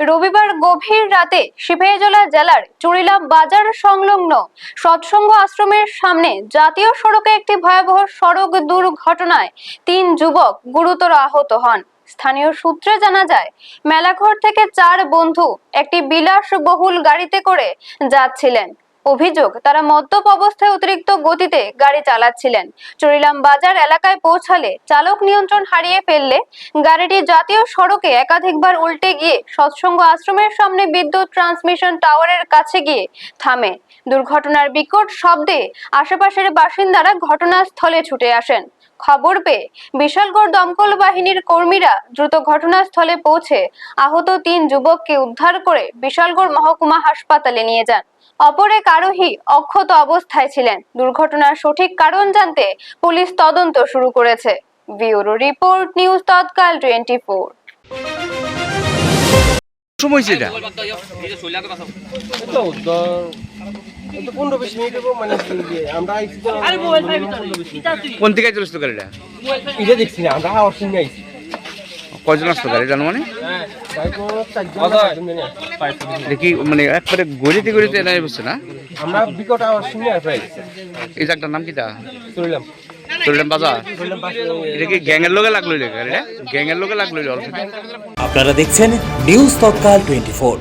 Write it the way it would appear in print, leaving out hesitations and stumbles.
রবিবার গভীর রাতে সিপাহীজলা জেলার চুরিলাম বাজার সংলগ্ন সৎসঙ্গ আশ্রমের সামনে জাতীয় সড়কে একটি ভয়াবহ সড়ক দুর্ঘটনায় 3 যুবক গুরুতর আহত হন। স্থানীয় সূত্রে জানা যায়, মেলাঘর থেকে 4 বন্ধু একটি বিলাসবহুল গাড়িতে করে যাচ্ছিলেন। অভিযোগ, তারা মদ্যপ অবস্থায় অতিরিক্ত গতিতে গাড়ি চালাচ্ছিলেন। চুরিলাম বাজার এলাকায় পৌঁছালে চালক নিয়ন্ত্রণ হারিয়ে ফেললে গাড়িটি জাতীয় সড়কে একাধিকবার উল্টে গিয়ে সৎসঙ্গ আশ্রমের সামনে বিদ্যুৎ ট্রান্সমিশন টাওয়ারের কাছে গিয়ে থামে। দুর্ঘটনার বিকট শব্দে আশেপাশের বাসিন্দারা ঘটনাস্থলে ছুটে আসেন। খবর পেয়ে বিশালগড় দমকল বাহিনীর কর্মীরা দ্রুত ঘটনাস্থলে পৌঁছে আহত 3 যুবককে উদ্ধার করে বিশালগড় মহকুমা হাসপাতালে নিয়ে যান। অপর এক আরোহী অক্ষত অবস্থায় ছিলেন। দুর্ঘটনার সঠিক কারণ জানতে পুলিশ তদন্ত শুরু করেছে। ব্যুরো রিপোর্ট, নিউজ তৎকাল 24। সময় সেটা কোন থেকে চলছিল গাড়িটা? এটা দেখছি না, আমরা হাওয়ার সঙ্গে আইছি। কয়জন আসতো গাড়ি জানো? মানে দেখি মানে একবারে গড়িতে গড়িতে এনে বসছে না? আমরা বিকট হাওয়ার সঙ্গে আইছি। এই জায়গাটার নাম কিটা? চলিলাম চলিলাম বাজার। এটা কি গ্যাংয়ের লোকে লাগলো? গাড়িটা গ্যাংয়ের লোকে লাগলো। আপনারা দেখছেন নিউজ তৎকাল 24।